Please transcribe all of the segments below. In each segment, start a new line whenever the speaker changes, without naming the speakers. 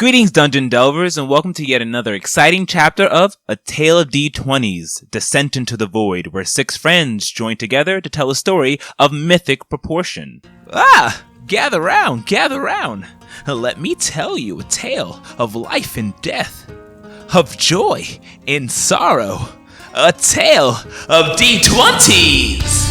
Greetings, Dungeon Delvers, and welcome to yet another exciting chapter of A Tale of D20s, Descent into the Void, where six friends join together to tell a story of mythic proportion. Gather round, gather round. Let me tell you a tale of life and death, of joy and sorrow, a tale of D20s!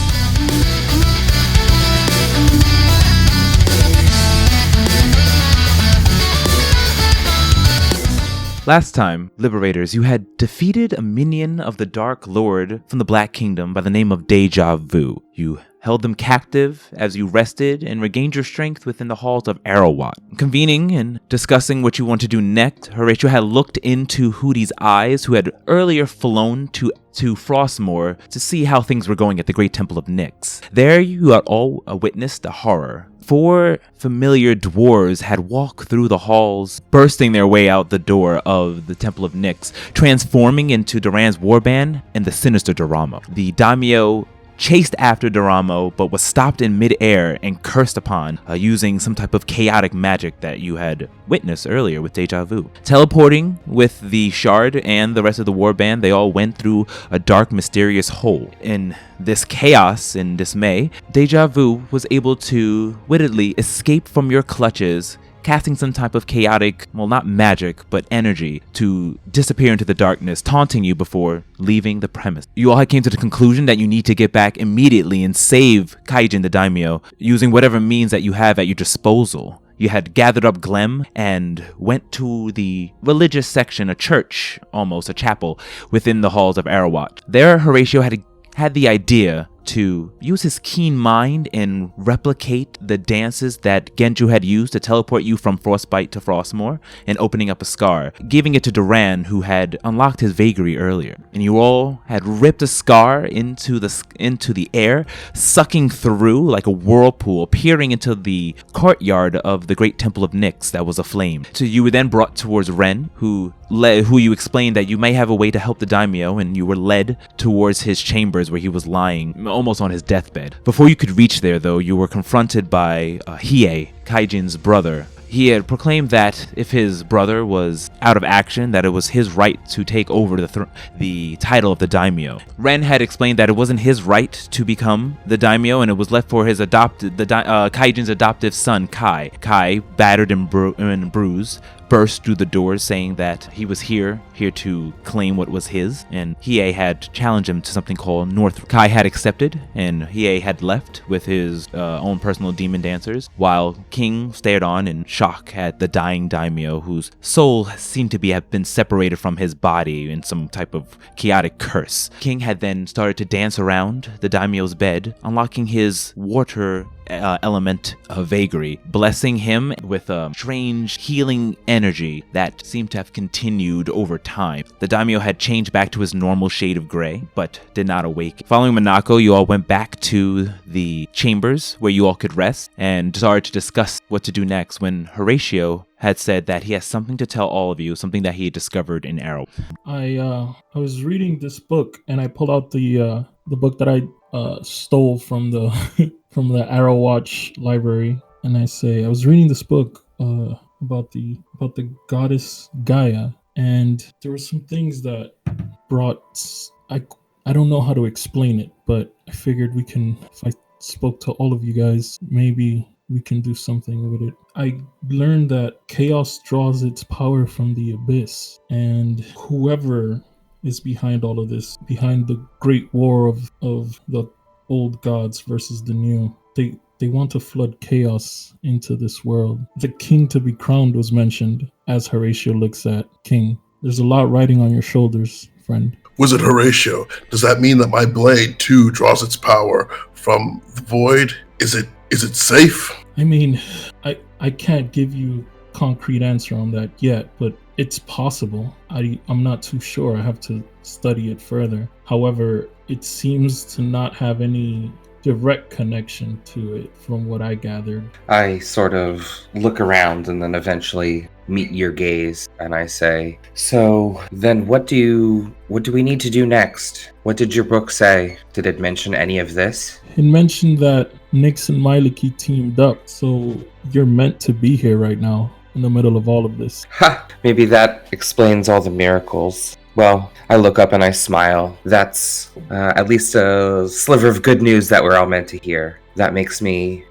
Last time, Liberators, you had defeated a minion of the Dark Lord from the Black Kingdom by the name of Deja Vu. You held them captive as you rested and regained your strength within the halls of Arrowwat. Convening and discussing what you want to do next, Horatio had looked into Hootie's eyes, who had earlier flown to Frostmoor to see how things were going at the Great Temple of Nyx. There you had all witnessed a horror. 4 familiar dwarves had walked through the halls, bursting their way out the door of the Temple of Nyx, transforming into Duran's warband and the sinister Doramo. The daimyo chased after Doramo, but was stopped in mid-air and cursed upon using some type of chaotic magic that you had witnessed earlier with Deja Vu. Teleporting with the shard and the rest of the warband, they all went through a dark, mysterious hole. In this chaos and dismay, Deja Vu was able to wittedly escape from your clutches, casting some type of chaotic, well, not magic, but energy to disappear into the darkness, taunting you before leaving the premise. You all came to the conclusion that you need to get back immediately and save Kaijin the Daimyo using whatever means that you have at your disposal. You had gathered up Glem and went to the religious section, a church, almost a chapel, within the halls of Arrowwat. There, Horatio had the idea to use his keen mind and replicate the dances that Genju had used to teleport you from Frostbite to Frostmoor and opening up a scar, giving it to Duran, who had unlocked his vagary earlier. And you all had ripped a scar into the air, sucking through like a whirlpool, peering into the courtyard of the Great Temple of Nyx that was aflame. So you were then brought towards Ren, who you explained that you may have a way to help the daimyo, and you were led towards his chambers where he was lying almost on his deathbed. Before you could reach there, though, you were confronted by Hiei, Kaijin's brother. He had proclaimed that if his brother was out of action, that it was his right to take over the title of the daimyo. Ren had explained that it wasn't his right to become the daimyo, and it was left for his Kaijin's adoptive son, Kai. Kai, battered and bruised, burst through the doors saying that he was here to claim what was his, and Hiei had challenged him to something called North. Kai had accepted, and Hiei had left with his own personal demon dancers, while King stared on in shock at the dying daimyo, whose soul seemed to have been separated from his body in some type of chaotic curse. King had then started to dance around the daimyo's bed, unlocking his water element of vagary, blessing him with a strange healing energy that seemed to have continued over time. The daimyo had changed back to his normal shade of gray, but did not awake. Following Minako, you all went back to the chambers where you all could rest and started to discuss what to do next when Horatio had said that he has something to tell all of you, something that he had discovered in Arrow.
I was reading this book, and I pulled out the book that I stole from the from the Arrowwatch library, and I was reading this book about the goddess Gaia, and there were some things that brought I don't know how to explain it, but I figured if I spoke to all of you guys, maybe we can do something with it. I learned that chaos draws its power from the abyss, and whoever is behind all of this, behind the great war of the old gods versus the new, they want to flood chaos into this world. The king to be crowned was mentioned as Horatio looks at King. There's a lot riding on your shoulders, friend.
Wizard Horatio, does that mean that my blade too draws its power from the void? Is it safe?
I mean, I can't give you a concrete answer on that yet, but it's possible. I'm not too sure. I have to study it further. However, it seems to not have any direct connection to it from what I gathered.
I sort of look around and then eventually meet your gaze, and I say, so then what do we need to do next? What did your book say? Did it mention any of this?
It mentioned that Nyx and Myliki teamed up, so you're meant to be here right now. in the middle of all of this.
Ha! Maybe that explains all the miracles. Well, I look up and I smile. That's at least a sliver of good news that we're all meant to hear. That makes me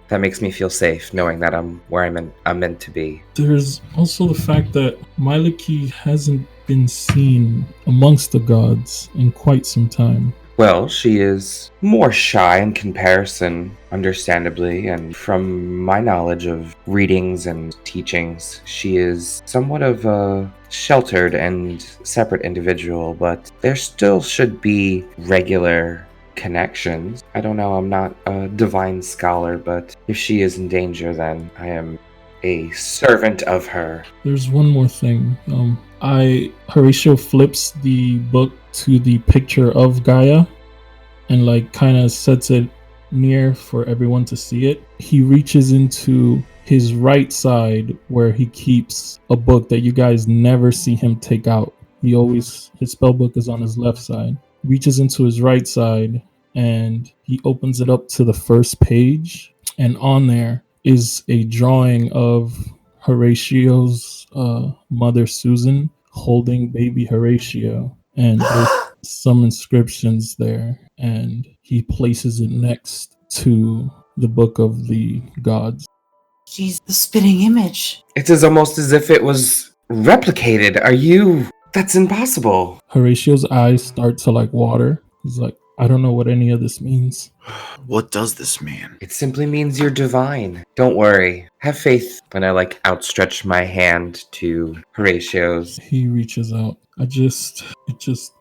feel safe, knowing that I'm where I'm meant to be.
There's also the fact that Myliki hasn't been seen amongst the gods in quite some time.
Well, she is more shy in comparison, understandably, and from my knowledge of readings and teachings, she is somewhat of a sheltered and separate individual, but there still should be regular connections. I don't know, I'm not a divine scholar, but if she is in danger, then I am a servant of her.
There's one more thing. Horatio flips the book to the picture of Gaia and like kind of sets it near for everyone to see it. He reaches into his right side where he keeps a book that you guys never see him take out. His spell book is on his left side. Reaches into his right side and he opens it up to the first page, and on there is a drawing of Horatio's mother Susan holding baby Horatio, and there's some inscriptions there, and he places it next to the book of the gods.
She's the spitting image.
It's almost as if it was replicated. That's impossible.
Horatio's eyes start to like water. He's like, I don't know what any of this means.
What does this mean?
It simply means you're divine. Don't worry. Have faith. When I outstretch my hand to Horatio's.
He reaches out.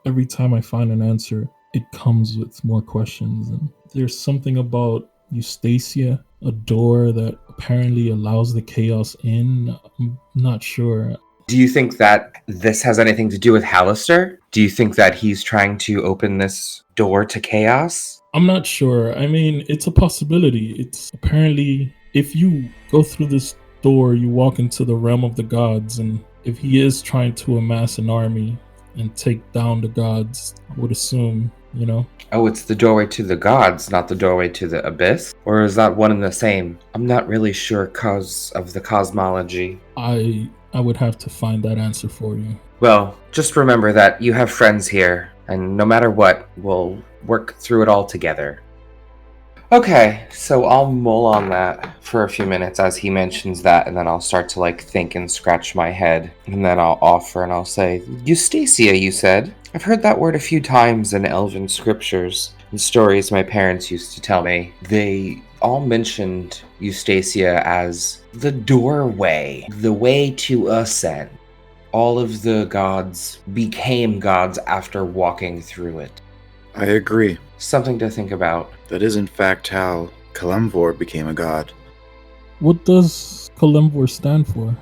Every time I find an answer, it comes with more questions. And there's something about Eustacia, a door that apparently allows the chaos in. I'm not sure.
Do you think that this has anything to do with Hallister? Do you think that he's trying to open this door to chaos?
I'm not sure. I mean, it's a possibility. It's apparently, if you go through this door, you walk into the realm of the gods, and if he is trying to amass an army and take down the gods, I would assume,
Oh, it's the doorway to the gods, not the doorway to the abyss? Or is that one and the same? I'm not really sure cause of the cosmology.
I would have to find that answer for you.
Well, just remember that you have friends here, and no matter what, we'll work through it all together. Okay, so I'll mull on that for a few minutes as he mentions that, and then I'll start to think and scratch my head, and then I'll offer and I'll say, Eustacia, you said? I've heard that word a few times in elven scriptures and stories my parents used to tell me. They all mentioned Eustacia as the doorway, the way to ascend. All of the gods became gods after walking through it.
I agree.
Something to think about.
That is in fact how Kalemvor became a god.
What does Kalemvor stand for?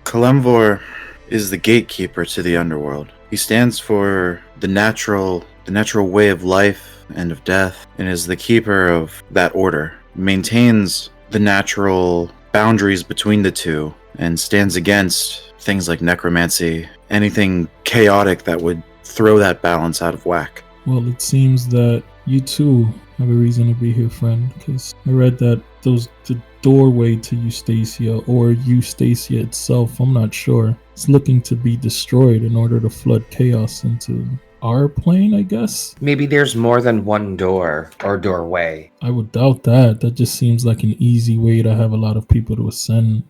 Kalemvor is the gatekeeper to the underworld. He stands for the natural way of life and of death, and is the keeper of that order. Maintains the natural boundaries between the two, and stands against things like necromancy, anything chaotic that would throw that balance out of whack.
Well, it seems that you too have a reason to be here, friend, because I read that the doorway to Eustacia, or Eustacia itself, I'm not sure, it's looking to be destroyed in order to flood chaos into our plane, I guess?
Maybe there's more than one door or doorway.
I would doubt that. That just seems like an easy way to have a lot of people to ascend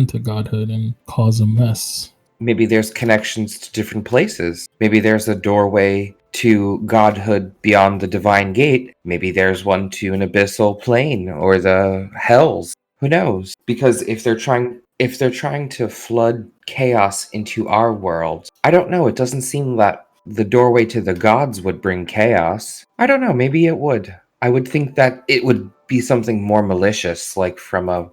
to godhood and cause a mess.
Maybe there's connections to different places. Maybe there's a doorway to godhood beyond the divine gate. Maybe there's one to an abyssal plane or the hells. Who knows? Because if they're trying to flood chaos into our world, I don't know. It doesn't seem that the doorway to the gods would bring chaos. I don't know. Maybe it would. I would think that it would be something more malicious, like from a...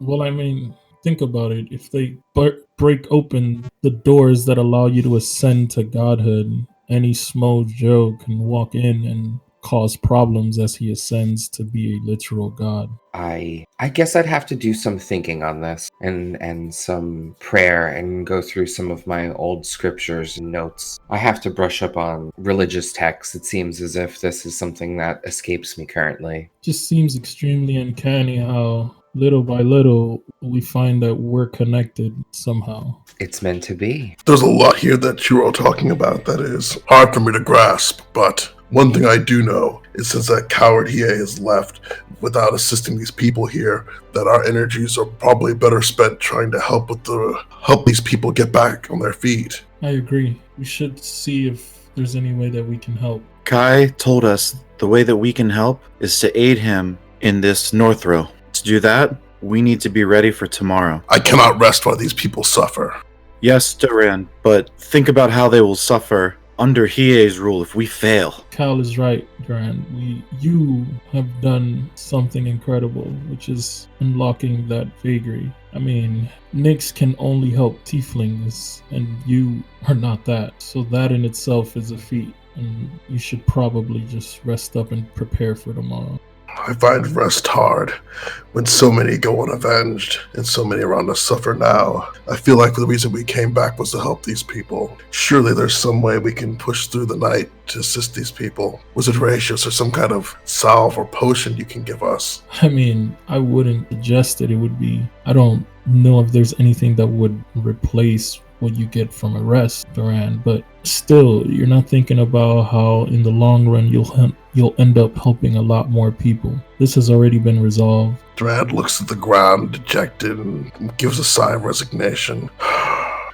Well, I mean, think about it. If they break open the doors that allow you to ascend to godhood, any Smo Joe can walk in and cause problems as he ascends to be a literal god.
I guess I'd have to do some thinking on this and some prayer and go through some of my old scriptures and notes. I have to brush up on religious texts. It seems as if this is something that escapes me currently.
Just seems extremely uncanny how little by little, we find that we're connected somehow.
It's meant to be.
There's a lot here that you're all talking about that is hard for me to grasp, but one thing I do know is since that coward EA has left without assisting these people here, that our energies are probably better spent trying to help these people get back on their feet.
I agree. We should see if there's any way that we can help.
Kai told us the way that we can help is to aid him in this North Row. To do that, we need to be ready for tomorrow.
I cannot rest while these people suffer.
Yes, Duran, but think about how they will suffer under Hiei's rule if we fail.
Cal is right, Duran. You have done something incredible, which is unlocking that vagary. I mean, Nyx can only help tieflings, and you are not that. So that in itself is a feat, and you should probably just rest up and prepare for tomorrow.
I find rest hard when so many go unavenged and so many around us suffer now. I feel like the reason we came back was to help these people. Surely there's some way we can push through the night to assist these people. Was it Horatio or some kind of salve or potion you can give us?
I mean, I wouldn't suggest it. It would be, I don't know if there's anything that would replace what you get from a rest, Duran, but still, you're not thinking about how in the long run you'll end up helping a lot more people. This has already been resolved.
Duran looks at the ground, dejected, and gives a sigh of resignation.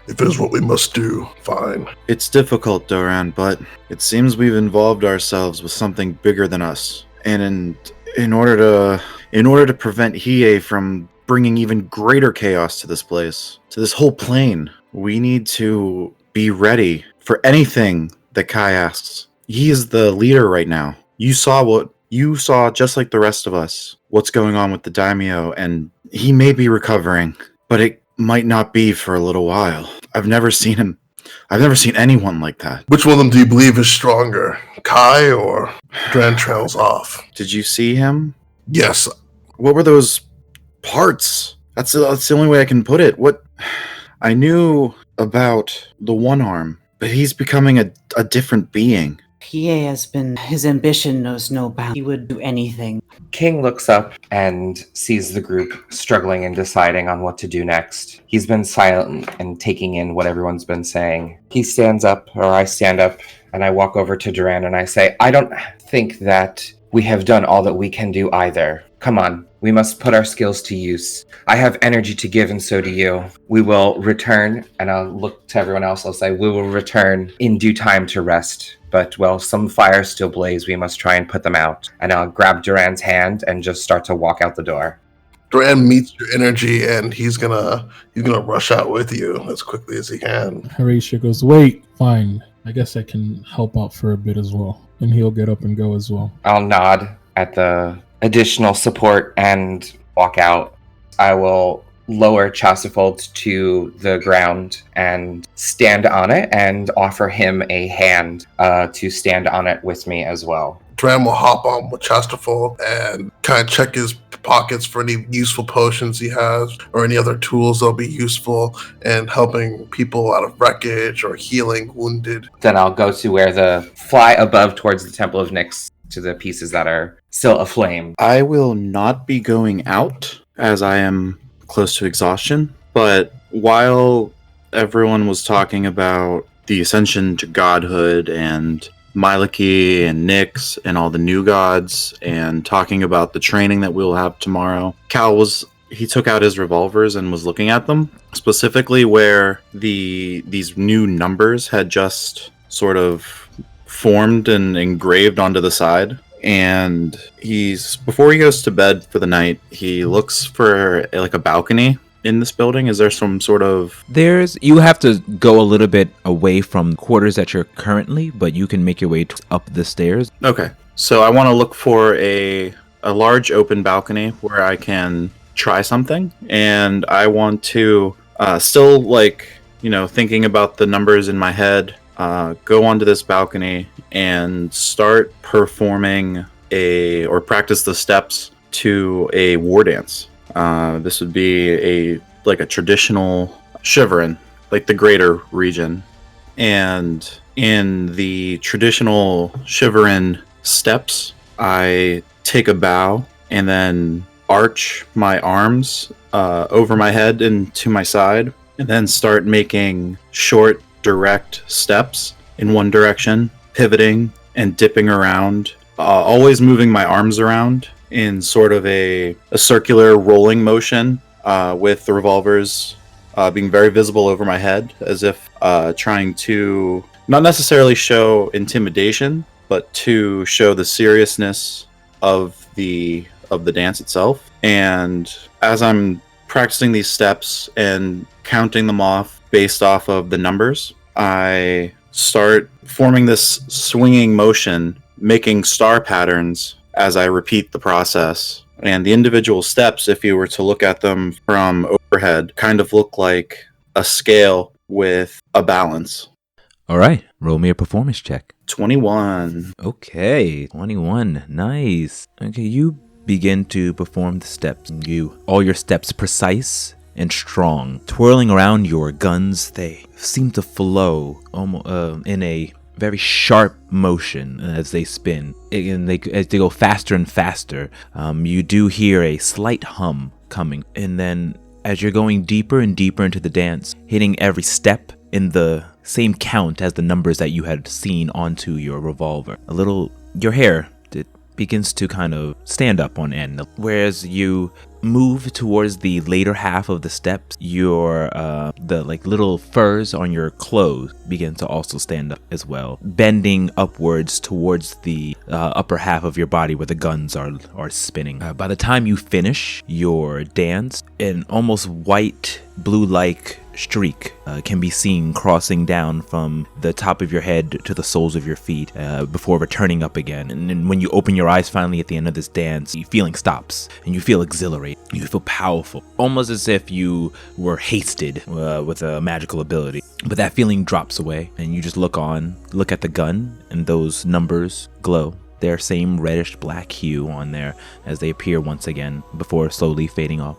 If it is what we must do, fine.
It's difficult, Duran, but it seems we've involved ourselves with something bigger than us. And in order to prevent Hiei from bringing even greater chaos to this place, to this whole plane, we need to be ready for anything that Kai asks. He is the leader right now. You saw just like the rest of us what's going on with the daimyo, and he may be recovering, but it might not be for a little while. I've never seen anyone like that.
Which one of them do you believe is stronger, Kai or Duran trails off?
Did you see him?
Yes.
What were those parts? That's the only way I can put it. What I knew about the one arm, but he's becoming a different being.
His ambition knows no bounds. He would do anything.
King looks up and sees the group struggling and deciding on what to do next. He's been silent and taking in what everyone's been saying. He stands up, or I stand up, and I walk over to Duran and I say, I don't think that we have done all that we can do either. Come on, we must put our skills to use. I have energy to give, and so do you. We will return, and I'll look to everyone else. I'll say, we will return in due time to rest. But while some fires still blaze, we must try and put them out. And I'll grab Duran's hand and just start to walk out the door.
Duran meets your energy, and he's gonna rush out with you as quickly as he can.
Horatio goes, wait, fine. I guess I can help out for a bit as well. And he'll get up and go as well.
I'll nod at the additional support and walk out. I will lower Chasufold to the ground and stand on it and offer him a hand to stand on it with me as well.
Duran will hop on with Chastafol and kind of check his pockets for any useful potions he has or any other tools that'll be useful in helping people out of wreckage or healing wounded.
Then I'll go to where the fly above towards the Temple of Nyx to the pieces that are still aflame.
I will not be going out as I am close to exhaustion, but while everyone was talking about the ascension to godhood and Myliki and Nyx and all the new gods and talking about the training that we'll have tomorrow, he took out his revolvers and was looking at them, specifically where these new numbers had just sort of formed and engraved onto the side. And before he goes to bed for the night, he looks for like a balcony in this building. Is there some sort of...
You have to go a little bit away from quarters that you're currently, but you can make your way up the stairs.
Okay. So I want to look for a large open balcony where I can try something. And I want to still thinking about the numbers in my head, go onto this balcony and start performing or practice the steps to a war dance. This would be a traditional Shiverin, like the greater region. And in the traditional Shiverin steps, I take a bow and then arch my arms over my head and to my side, and then start making short, direct steps in one direction, pivoting and dipping around, always moving my arms around in sort of a circular rolling motion, with the revolvers being very visible over my head, as if trying to not necessarily show intimidation, but to show the seriousness of the dance itself. And as I'm practicing these steps and counting them off based off of the numbers, I start forming this swinging motion, making star patterns as I repeat the process. And the individual steps, if you were to look at them from overhead, kind of look like a scale with a balance.
All right, roll me a performance check.
21.
Okay, 21. Nice. Okay, you begin to perform the steps. All your steps precise and strong. Twirling around your guns, they seem to flow in a very sharp motion as they spin. And as they go faster and faster, you do hear a slight hum coming. And then as you're going deeper and deeper into the dance, hitting every step in the same count as the numbers that you had seen onto your revolver. Your hair, it begins to kind of stand up on end. Whereas you move towards the later half of the steps, the little furs on your clothes begin to also stand up as well, bending upwards towards the upper half of your body where the guns are spinning. By the time you finish your dance, an almost white, blue-like streak can be seen crossing down from the top of your head to the soles of your feet before returning up again. And then when you open your eyes finally at the end of this dance, your feeling stops and you feel exhilarated. You feel powerful, almost as if you were hasted with a magical ability. But that feeling drops away and you just look at the gun, and those numbers glow. Their same reddish black hue on there as they appear once again before slowly fading off.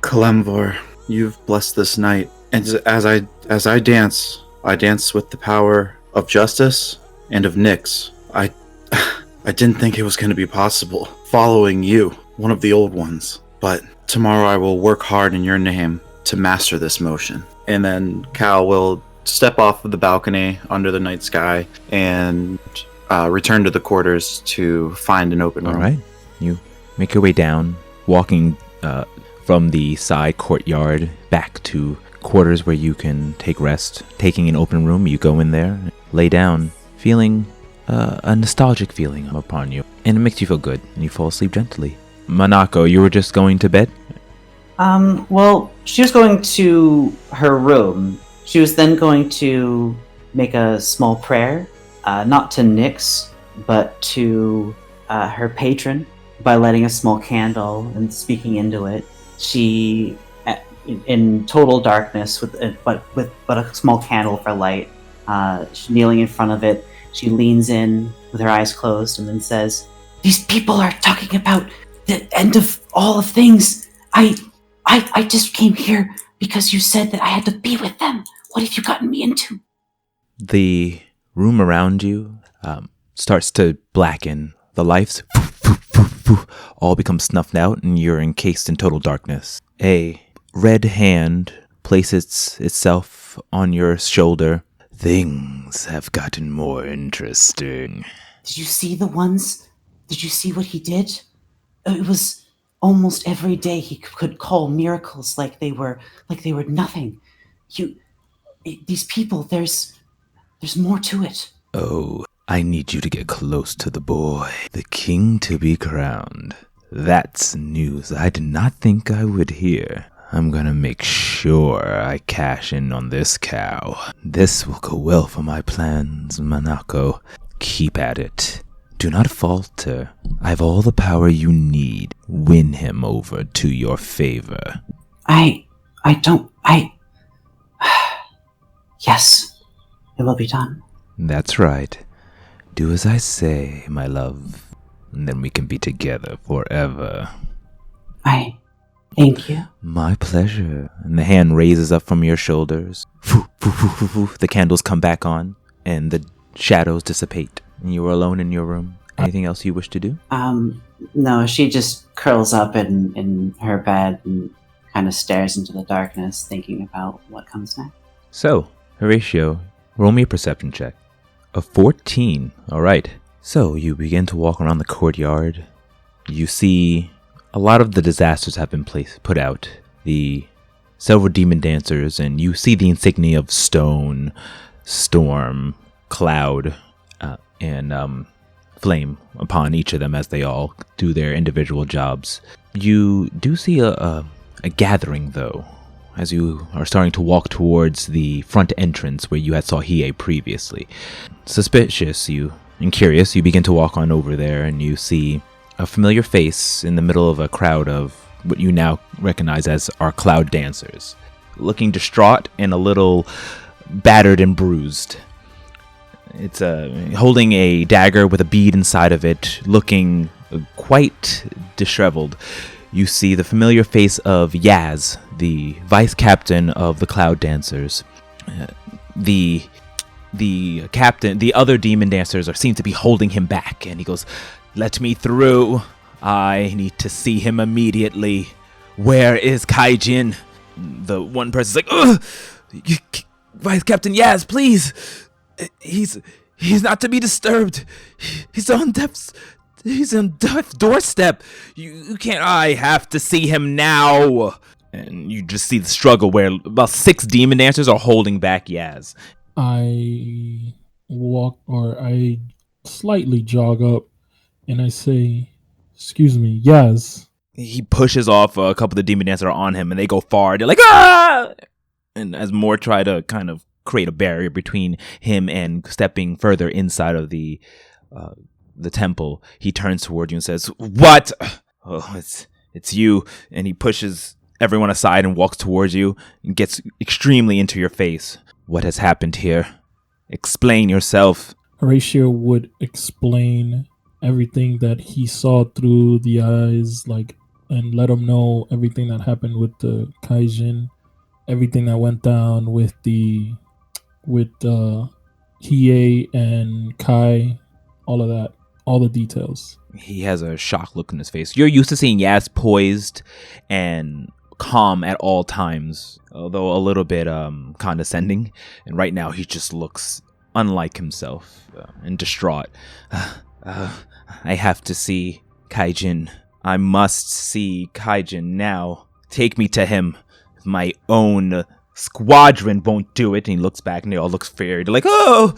Kalemvor, you've blessed this night, and as I dance with the power of justice and of Nyx. I didn't think it was going to be possible following you, one of the old ones, but tomorrow I will work hard in your name to master this motion. And then Cal will step off of the balcony under the night sky and return to the quarters to find an open room.
All right, you make your way down, walking from the side courtyard back to quarters where you can take rest. Taking an open room, you go in there, lay down, feeling a nostalgic feeling upon you, and it makes you feel good, and you fall asleep gently. Manako, you were just going to bed?
Well, she was going to her room. She was then going to make a small prayer, not to Nyx, but to her patron, by lighting a small candle and speaking into it. She, in total darkness, but a small candle for light, she's kneeling in front of it. She leans in with her eyes closed and then says, "These people are talking about the end of all of things. I just came here because you said that I had to be with them. What have you gotten me into?"
The room around you starts to blacken. The lights all become snuffed out, and you're encased in total darkness. A red hand places itself on your shoulder. Things have gotten more interesting.
Did you see the ones? Did you see what he did? It was almost every day he could call miracles like they were nothing. These people, there's more to it.
Oh, I need you to get close to the boy, the king to be crowned. That's news I did not think I would hear. I'm gonna make sure I cash in on this cow. This will go well for my plans, Manako. Keep at it. Do not falter. I have all the power you need. Win him over to your favor.
Yes, it will be done.
That's right. Do as I say, my love, and then we can be together forever.
Thank you.
My pleasure. And the hand raises up from your shoulders. The candles come back on, and the shadows dissipate. And you are alone in your room. Anything else you wish to do?
No, she just curls up in her bed and kind of stares into the darkness, thinking about what comes next.
So, Horatio, roll me a perception check. A 14. All right. So, you begin to walk around the courtyard. You see a lot of the disasters have been put out. The several demon dancers, and you see the insignia of stone, storm, cloud, and flame upon each of them as they all do their individual jobs. You do see a gathering, though, as you are starting to walk towards the front entrance where you had saw Hiei previously. Suspicious and curious, you begin to walk on over there, and you see a familiar face in the middle of a crowd of what you now recognize as our cloud dancers, looking distraught and a little battered and bruised. It's holding a dagger with a bead inside of it, looking quite disheveled. You see the familiar face of Yaz, the vice captain of the Cloud Dancers. The other demon dancers seem to be holding him back, and he goes, "Let me through. I need to see him immediately. Where is Kaijin?" The one person's like, "Ugh! Vice Captain Yaz, please. He's not to be disturbed. He's on death's doorstep. You can't. I have to see him now." And you just see the struggle where about 6 demon dancers are holding back Yaz.
I slightly jog up and I say, "Excuse me, Yaz."
He pushes off a couple of the demon dancers are on him, and they go far. They're like, "Ah!" And as more try to kind of create a barrier between him and stepping further inside of the temple, he turns toward you and says, "What? Oh, it's you." And he pushes everyone aside and walks towards you and gets extremely into your face. "What has happened here? Explain yourself."
Horatio would explain everything that he saw through the eyes, and let him know everything that happened with the Kaijin, everything that went down with Hiei and Kai, all of that, all the details.
He has a shocked look in his face. You're used to seeing Yaz poised and calm at all times, although a little bit condescending. And right now he just looks unlike himself and distraught. I have to see Kaijin. I must see Kaijin now. Take me to him. My own squadron won't do it. And he looks back and they all look scared. They're like, "Oh!"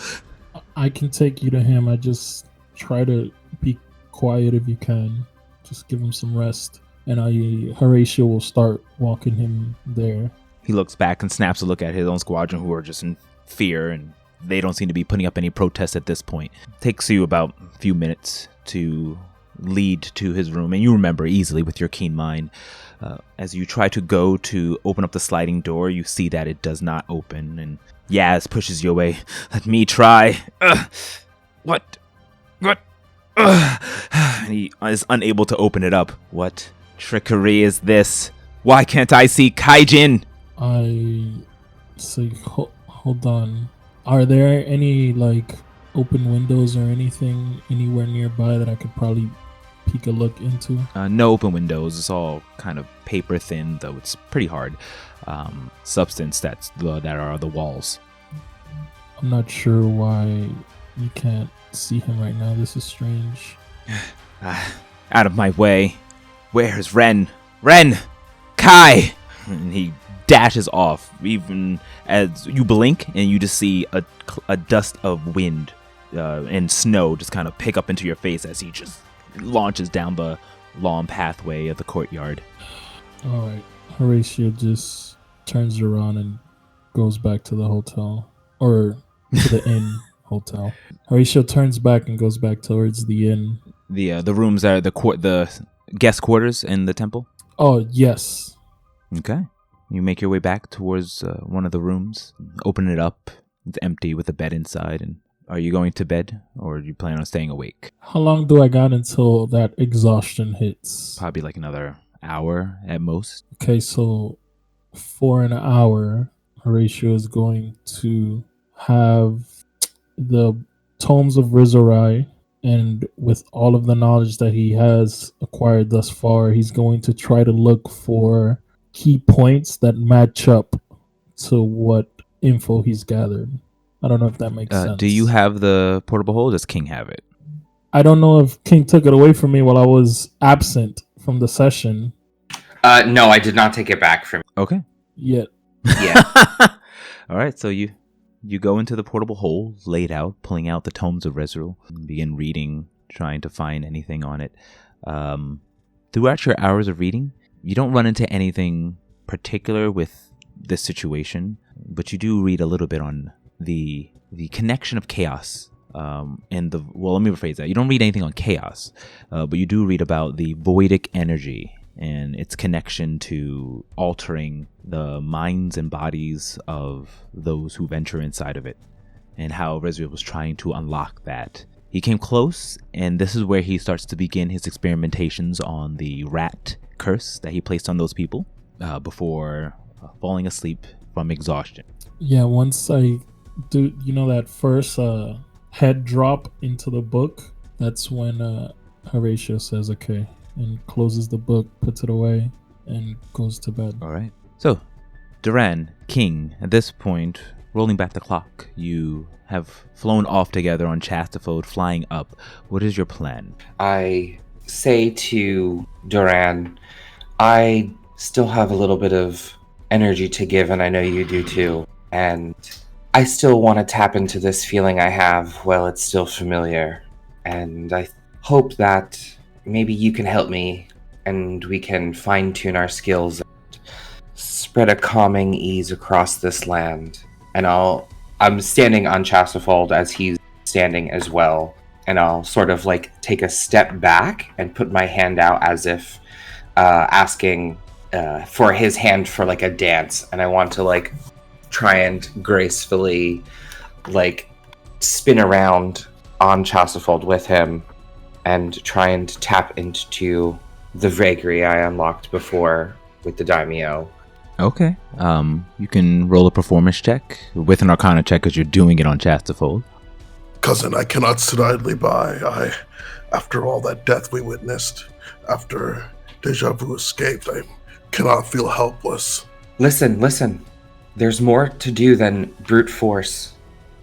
I can take you to him. I just try to be quiet if you can. Just give him some rest. And Horatio will start walking him there.
He looks back and snaps a look at his own squadron, who are just in fear, and they don't seem to be putting up any protest at this point. Takes you about a few minutes to lead to his room, and you remember easily with your keen mind. As you try to go to open up the sliding door, you see that it does not open, and Yaz pushes you away. "Let me try." What? And he is unable to open it up. "What trickery is this? Why can't I see Kaijin?"
I say, hold on. Are there any open windows or anything anywhere nearby that I could probably peek a look into?
No open windows. It's all kind of paper thin, though it's pretty hard substance that are the walls.
I'm not sure why you can't see him right now. This is strange.
Out of my way. Where's Ren? Ren! Kai! And he dashes off, even as you blink, and you just see a dust of wind and snow just kind of pick up into your face as he just launches down the long pathway of the courtyard.
All right. Horatio just turns around and goes back to the hotel, or to the inn hotel. Horatio turns back and goes back towards the inn.
The rooms are the guest quarters in the temple?
Oh, yes.
Okay. You make your way back towards one of the rooms, open it up. It's empty with a bed inside. And are you going to bed, or do you plan on staying awake?
How long do I got until that exhaustion hits?
Probably like another hour at most.
Okay, so for an hour, Horatio is going to have the Tomes of Rizorai And with all of the knowledge that he has acquired thus far, he's going to try to look for key points that match up to what info he's gathered. I don't know if that makes sense.
Do you have the portable hole? Does King have it?
I don't know if King took it away from me while I was absent from the session
No, I did not take it back from
Okay.
yet.
Yeah.
All right. So you go into the portable hole, laid out, pulling out the tomes of Rezril, and begin reading, trying to find anything on it. Throughout your hours of reading, you don't run into anything particular with this situation, but you do read a little bit on the connection of chaos. Let me rephrase that. You don't read anything on chaos, but you do read about the voidic energy and its connection to altering the minds and bodies of those who venture inside of it, and how Rezril was trying to unlock that. He came close, and this is where he starts to begin his experimentations on the rat curse that he placed on those people before falling asleep from exhaustion.
Yeah, once I do, that first head drop into the book, that's when Horatio says, okay, and closes the book, puts it away, and goes to bed.
All right. So, Duran, King, at this point, rolling back the clock, you have flown off together on Chastafode, flying up. What is your plan?
I say to Duran, I still have a little bit of energy to give, and I know you do too. And I still want to tap into this feeling I have while it's still familiar. And I hope that maybe you can help me and we can fine-tune our skills and spread a calming ease across this land. And I'm standing on Chastafold as he's standing as well. And I'll sort of take a step back and put my hand out as if asking for his hand for a dance. And I want to try and gracefully spin around on Chastafold with him and try and tap into the vagary I unlocked before with the daimyo.
Okay. You can roll a performance check with an arcana check because you're doing it on Chastafold.
Cousin, I cannot sit idly by. After all that death we witnessed, after Deja Vu escaped, I cannot feel helpless.
Listen. There's more to do than brute force.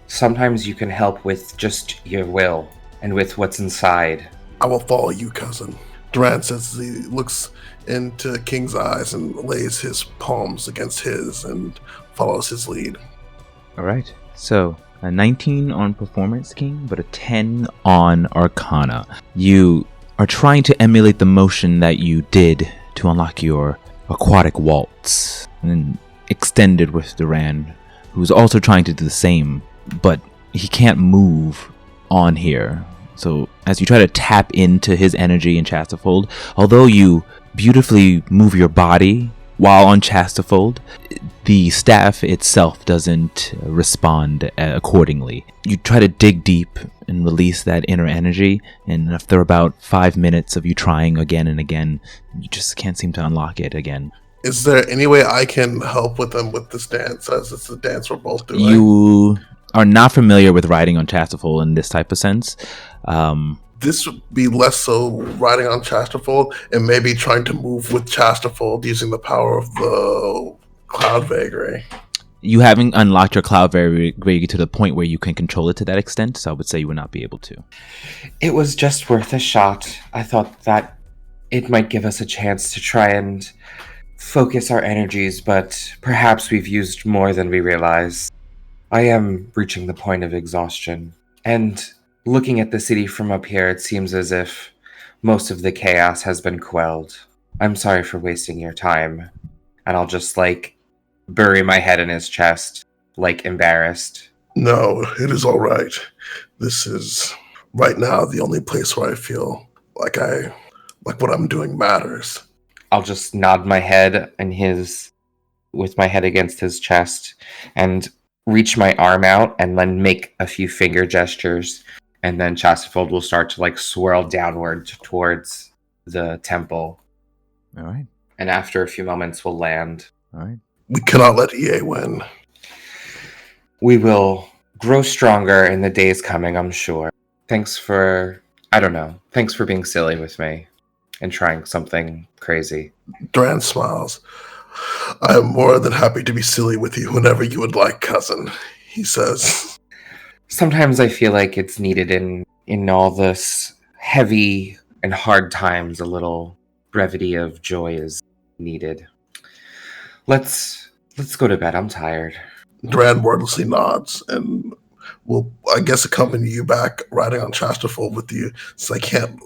Sometimes you can help with just your will and with what's inside.
I will follow you, cousin. Duran says he looks into King's eyes and lays his palms against his and follows his lead.
All right. So, a 19 on performance, King, but a 10 on arcana. You are trying to emulate the motion that you did to unlock your aquatic waltz, and extended with Duran, who's also trying to do the same, but he can't move on here. So as you try to tap into his energy in Chastafold, although you beautifully move your body while on Chastafold, the staff itself doesn't respond accordingly. You try to dig deep and release that inner energy, and after about 5 minutes of you trying again and again, you just can't seem to unlock it again.
Is there any way I can help with them with this dance, as it's a dance we're both doing?
You are not familiar with riding on Chastafold in this type of sense.
This would be less so riding on Chastafold and maybe trying to move with Chastafold using the power of the cloud vagary.
You haven't unlocked your cloud vagary to the point where you can control it to that extent, so I would say you would not be able to.
It was just worth a shot. I thought that it might give us a chance to try and focus our energies, but perhaps we've used more than we realize. I am reaching the point of exhaustion, and looking at the city from up here, it seems as if most of the chaos has been quelled. I'm sorry for wasting your time, and I'll just bury my head in his chest, embarrassed.
No, it is all right. This is right now the only place where I feel like what I'm doing matters.
I'll just nod my head with my head against his chest and reach my arm out and then make a few finger gestures. And then Chastafold will start to swirl downward towards the temple.
All right.
And after a few moments, we'll land.
All right.
We cannot let EA win.
We will grow stronger in the days coming, I'm sure. Thanks for I don't know. Thanks for being silly with me and trying something crazy.
Duran smiles. I am more than happy to be silly with you whenever you would like, cousin, he says.
Sometimes I feel like it's needed in all this heavy and hard times. A little brevity of joy is needed. Let's go to bed. I'm tired.
Duran wordlessly nods and will, I guess, accompany you back, riding on Chasterfold with you, so I can't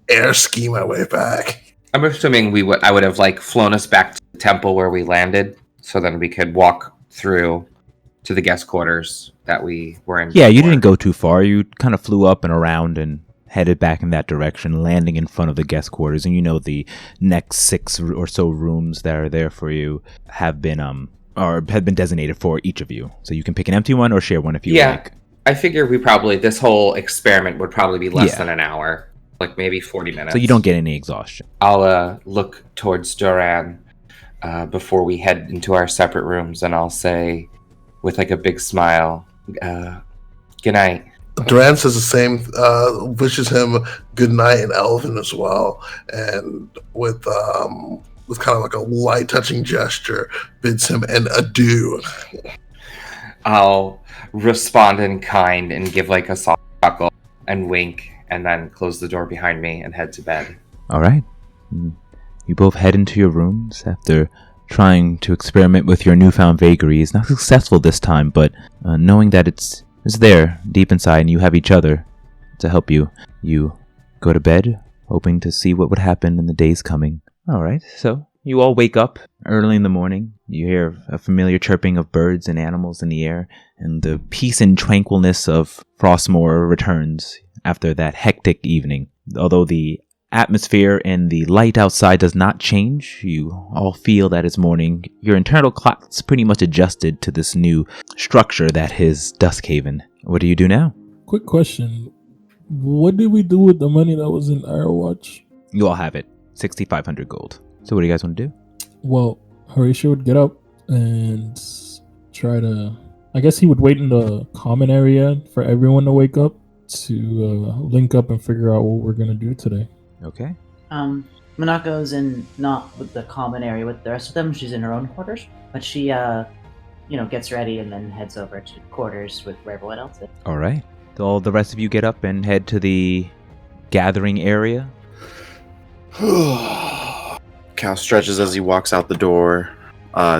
air ski my way back.
I'm assuming I would have flown us back to the temple where we landed, so then we could walk through to the guest quarters that we were in.
Yeah, you didn't go too far. You kind of flew up and around and headed back in that direction, landing in front of the guest quarters. And the next 6 or so rooms that are there for you have been designated for each of you. So you can pick an empty one or share one if you like.
I figure this whole experiment would probably be less than an hour, maybe 40 minutes.
So you don't get any exhaustion.
I'll look towards Duran before we head into our separate rooms, and I'll say, with a big smile, good night.
Duran says the same, wishes him good night in Elven as well, and with kind of a light touching gesture, bids him an adieu.
I'll respond in kind and give a soft chuckle and wink, and then close the door behind me and head to bed.
All right. You both head into your rooms after trying to experiment with your newfound vagaries. Not successful this time, but knowing that it's there deep inside and you have each other to help you, you go to bed hoping to see what would happen in the days coming. All right, so you all wake up early in the morning. You hear a familiar chirping of birds and animals in the air, and the peace and tranquilness of Frostmoor returns after that hectic evening. Although the atmosphere and the light outside does not change, you all feel that it's morning. Your internal clock's pretty much adjusted to this new structure that is Duskhaven. What do you do now?
Quick question. What did we do with the money that was in Arrowwatch?
You all have it. 6,500 gold. So what do you guys want to do?
Well, Horatio would get up and try to... I guess he would wait in the common area for everyone to wake up to link up and figure out what we're going to do today.
Okay.
Monaco's not with the common area with the rest of them. She's in her own quarters. But she, gets ready and then heads over to quarters with where everyone else is.
All right. So all the rest of you get up and head to the gathering area.
Cal stretches as he walks out the door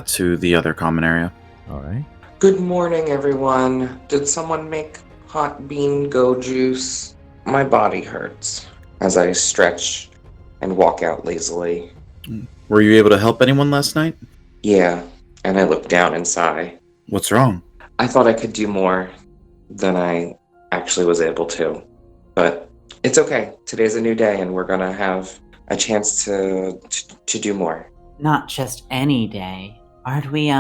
to the other common area.
All right.
Good morning, everyone. Did someone make hot bean go juice? My body hurts as I stretch and walk out lazily.
Were you able to help anyone last night?
Yeah, and I look down and sigh.
What's wrong?
I thought I could do more than I actually was able to. But it's okay. Today's a new day, and we're gonna have a chance to do more.
Not just any day. Aren't we,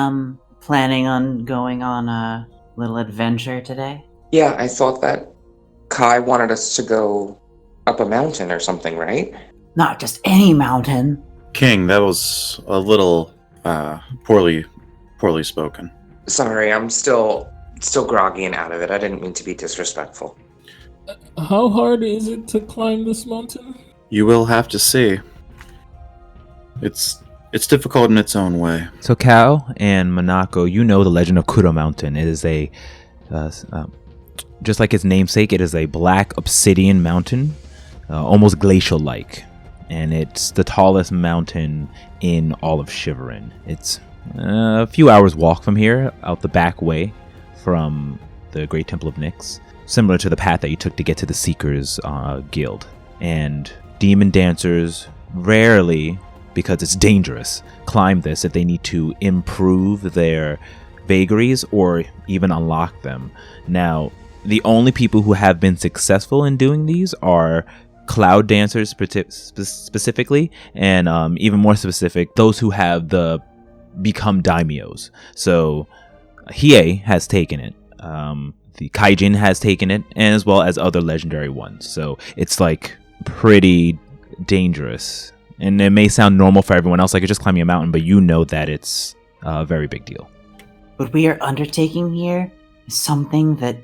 planning on going on a little adventure today?
Yeah, I thought that Kai wanted us to go up a mountain or something, right?
Not just any mountain.
King, that was a little poorly spoken.
Sorry, I'm still groggy and out of it. I didn't mean to be disrespectful.
How hard is it to climb this mountain?
You will have to see. It's difficult in its own way.
So Cal and Monaco, you know the legend of Kuro Mountain. It is a, just like its namesake, it is a black obsidian mountain, almost glacial-like. And it's the tallest mountain in all of Shiverin. It's a few hours walk from here, out the back way from the Great Temple of Nyx, similar to the path that you took to get to the Seekers Guild. And demon dancers rarely, because it's dangerous, climb this if they need to improve their vagaries or even unlock them. Now, the only people who have been successful in doing these are cloud dancers specifically, and even more specific, those who have become daimyos. So Hiei has taken it, the Kaijin has taken it, and as well as other legendary ones. So it's pretty dangerous, and it may sound normal for everyone else, like it's just climbing a mountain, but you know that it's a very big deal.
What we are undertaking here is something that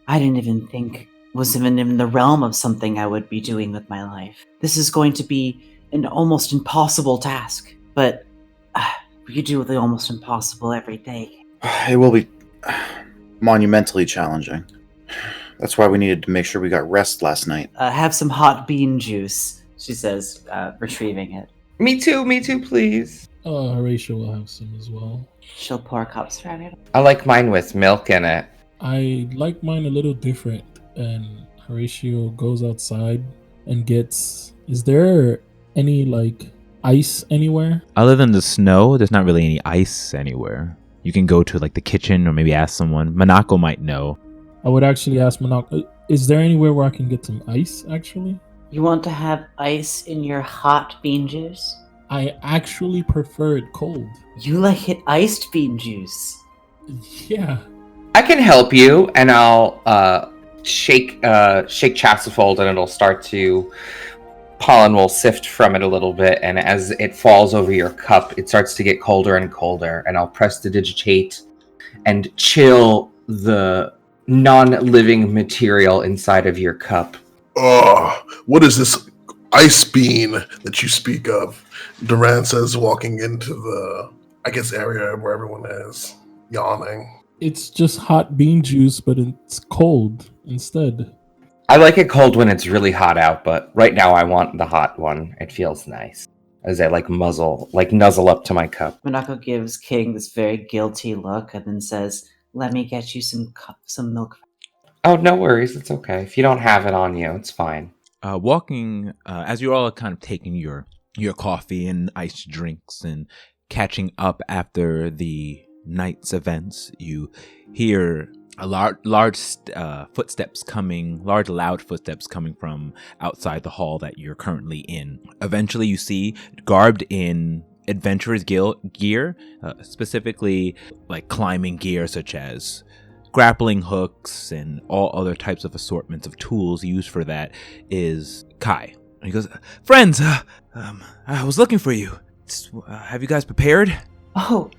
I didn't even think was even in the realm of something I would be doing with my life. This is going to be an almost impossible task, but you do the almost impossible every day.
It will be monumentally challenging. That's why we needed to make sure we got rest last night.
Have some hot bean juice, she says, retrieving it.
Me too, please.
Horatio will have some as well.
She'll pour cups for everyone.
I like mine with milk in it.
I like mine a little different, and Horatio goes outside and gets... Is there any, like, ice anywhere?
Other than the snow, there's not really any ice anywhere. You can go to, like, the kitchen or maybe ask someone. Monako might know.
I would actually ask Monako, is there anywhere where I can get some ice, actually?
You want to have ice in your hot bean juice?
I actually prefer it cold.
You like it iced bean juice?
Yeah.
I can help you, and I'll shake Chasufold, and it'll start to... Pollen will sift from it a little bit, and as it falls over your cup, it starts to get colder and colder, and I'll press to digitate and chill the non-living material inside of your cup.
Oh, what is this ice bean that you speak of? Duran says, walking into the, I guess, area where everyone is, yawning.
It's just hot bean juice, but it's cold instead.
I like it cold when it's really hot out, but right now I want the hot one. It feels nice. As I nuzzle up to my cup.
Monako gives King this very guilty look and then says, "Let me get you some milk."
Oh, no worries. It's okay. If you don't have it on you, it's fine.
Walking, as you're all kind of taking your coffee and iced drinks and catching up after the night's events, you hear a large loud footsteps coming from outside the hall that you're currently in. Eventually you see, garbed in adventurer's gear, specifically like climbing gear such as grappling hooks and all other types of assortments of tools used for that, is Kai. And he goes, "Friends, I was looking for you. Have you guys prepared?"
Oh,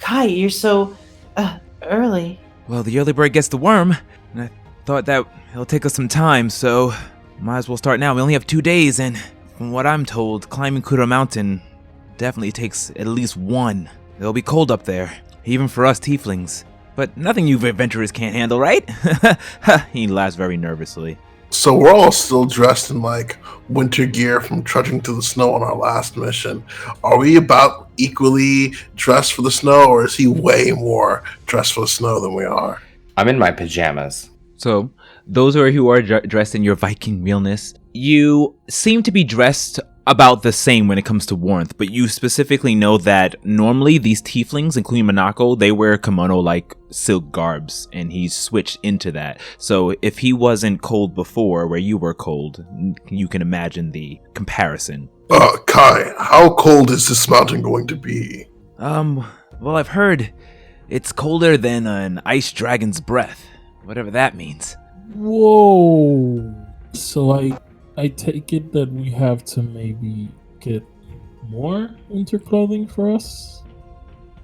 Kai, you're so early.
Well, the early bird gets the worm, and I thought that it'll take us some time, so might as well start now. We only have 2 days, and from what I'm told, climbing Kuro Mountain definitely takes at least 1. It'll be cold up there, even for us tieflings. But nothing you adventurers can't handle, right? He laughs very nervously.
So we're all still dressed in like winter gear from trudging through the snow on our last mission. Are we about equally dressed for the snow, or is he way more dressed for the snow than we are?
I'm in my pajamas.
So, those who are dressed in your Viking realness, you seem to be dressed about the same when it comes to warmth, but you specifically know that normally these tieflings, including Monako, they wear kimono-like silk garbs, and he's switched into that. So if he wasn't cold before, where you were cold, you can imagine the comparison.
Kai, how cold is this mountain going to be?
Well, I've heard it's colder than an ice dragon's breath, whatever that means.
Whoa! So I take it that we have to maybe get more winter clothing for us?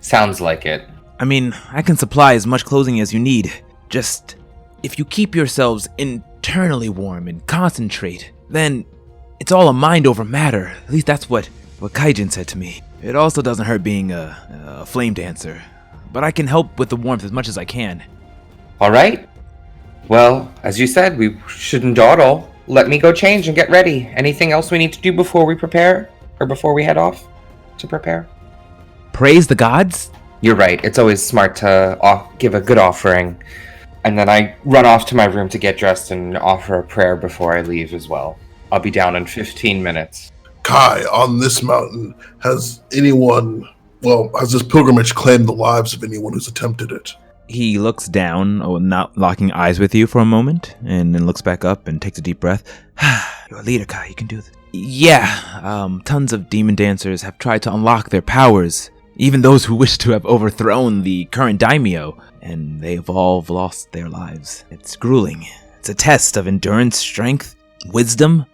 Sounds like it.
I mean, I can supply as much clothing as you need. Just, if you keep yourselves internally warm and concentrate, then it's all a mind over matter. At least that's what Kaijin said to me. It also doesn't hurt being a flame dancer, but I can help with the warmth as much as I can.
All right. Well, as you said, we shouldn't dawdle. Let me go change and get ready. Anything else we need to do before we prepare? Or before we head off to prepare?
Praise the gods?
You're right. It's always smart to give a good offering. And then I run off to my room to get dressed and offer a prayer before I leave as well. I'll be down in 15 minutes.
Kai, on this mountain, has this pilgrimage claimed the lives of anyone who's attempted it?
He looks down, not locking eyes with you for a moment, and then looks back up and takes a deep breath. You're a leader, Kai. You can do this. Yeah, tons of demon dancers have tried to unlock their powers, even those who wish to have overthrown the current daimyo, and they've all lost their lives. It's grueling. It's a test of endurance, strength, wisdom,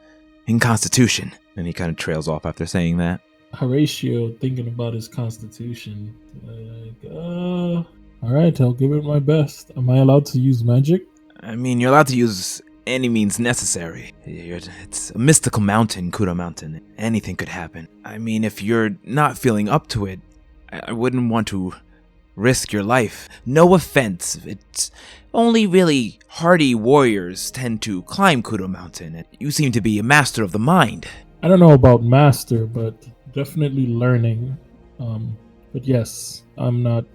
and constitution. And he kind of trails off after saying that.
Horatio, thinking about his constitution, all right, I'll give it my best. Am I allowed to use magic?
I mean, you're allowed to use any means necessary. It's a mystical mountain, Kuro Mountain. Anything could happen. I mean, if you're not feeling up to it, I wouldn't want to risk your life. No offense. It's only really hardy warriors tend to climb Kuro Mountain, and you seem to be a master of the mind.
I don't know about master, but definitely learning. But yes, I'm not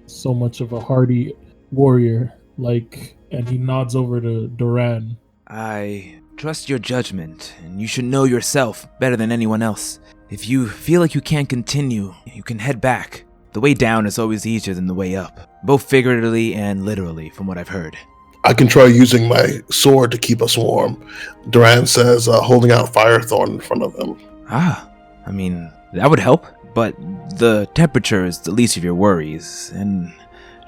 so much of a hardy warrior and he nods over to Duran.
I trust your judgment, and you should know yourself better than anyone else. If you feel like you can't continue, you can head back. The way down is always easier than the way up, both figuratively and literally, from what I've heard.
I can try using my sword to keep us warm, Duran says, holding out Firethorn in front of them.
I mean, that would help, but the temperature is the least of your worries, and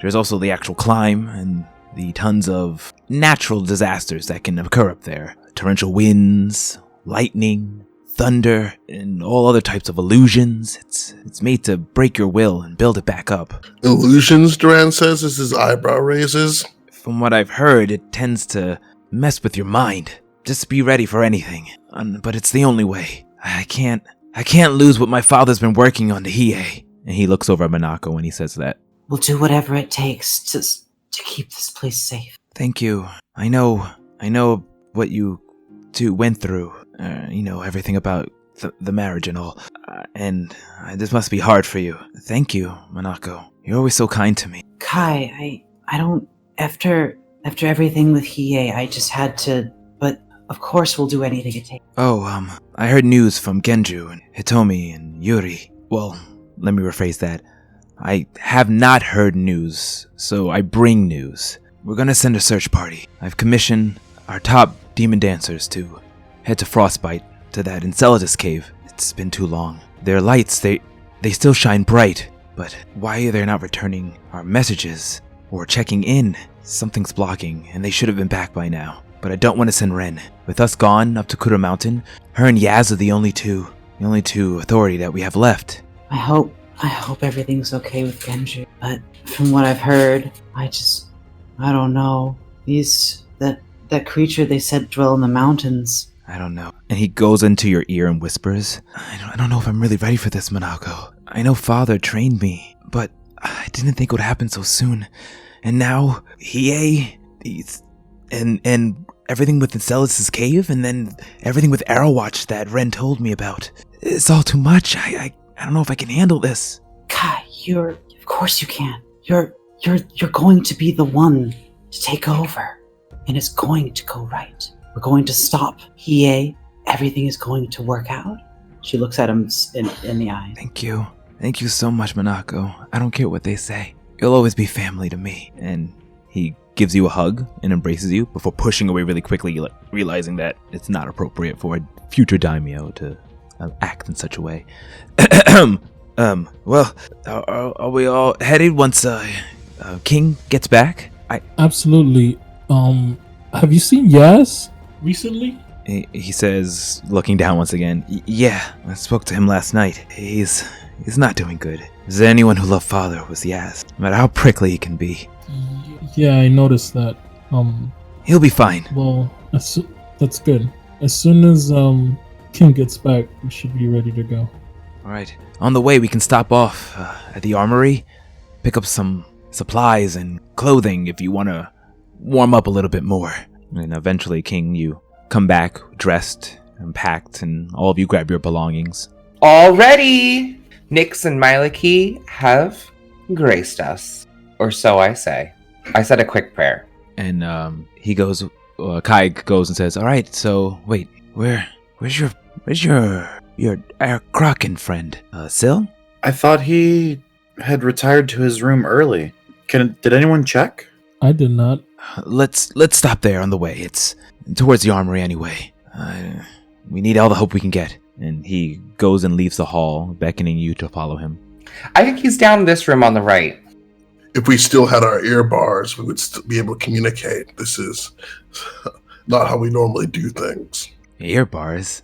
there's also the actual climb and the tons of natural disasters that can occur up there. Torrential winds, lightning, thunder, and all other types of illusions. It's made to break your will and build it back up.
Illusions, Duran says as his eyebrow raises.
From what I've heard, it tends to mess with your mind. Just be ready for anything. But it's the only way. I can't lose what my father's been working on to Hiei. And he looks over at Monako when he says that.
We'll do whatever it takes to keep this place safe.
Thank you. I know what you two went through. Everything about the marriage and all. This must be hard for you. Thank you, Monako. You're always so kind to me.
Kai, I don't... After everything with Hiei, I just had to... But, of course, we'll do anything it takes.
I heard news from Genju and Hitomi and Yuri. Well, let me rephrase that. I have not heard news, so I bring news. We're gonna send a search party. I've commissioned our top demon dancers to head to Frostbite, to that Enceladus cave. It's been too long. Their lights, they still shine bright, but why are they not returning our messages or checking in? Something's blocking, and they should have been back by now. But I don't want to send Ren. With us gone up to Kuro Mountain, her and Yaz are the only two authority that we have left.
I hope everything's okay with Genju, but from what I've heard, I don't know. That creature they said dwell in the mountains.
I don't know. And he goes into your ear and whispers, I don't know if I'm really ready for this, Monako. I know Father trained me, but I didn't think it would happen so soon. And now, Hiei, and everything with Enceladus' cave, and then everything with Arrowwatch that Ren told me about. It's all too much. I don't know if I can handle this.
Kai, of course you can. You're going to be the one to take over. And it's going to go right. We're going to stop Hiei. Everything is going to work out. She looks at him in the eye.
Thank you. Thank you so much, Monako. I don't care what they say. You'll always be family to me. And he gives you a hug and embraces you before pushing away really quickly, realizing that it's not appropriate for a future daimyo to act in such a way. Well, are we all headed once King gets back?
Absolutely. Have you seen Yaz recently?
He says, looking down once again. Yeah, I spoke to him last night. He's not doing good. Is there anyone who loved Father was Yaz, no matter how prickly he can be.
Yeah, I noticed that.
He'll be fine.
Well, that's good. As soon as King gets back, we should be ready to go.
Alright. On the way, we can stop off at the armory, pick up some supplies and clothing if you want to warm up a little bit more. And eventually, King, you come back dressed and packed, and all of you grab your belongings.
Already! Nyx and Myliki have graced us. Or so I say. I said a quick prayer.
And he goes, Kai goes and says, alright, so wait, where's your Kraken friend? Sil?
I thought he had retired to his room early. Did anyone check?
I did not.
Let's stop there on the way. It's towards the armory anyway. We need all the help we can get. And he goes and leaves the hall, beckoning you to follow him.
I think he's down this room on the right.
If we still had our ear bars, we would still be able to communicate. This is not how we normally do things.
Ear bars?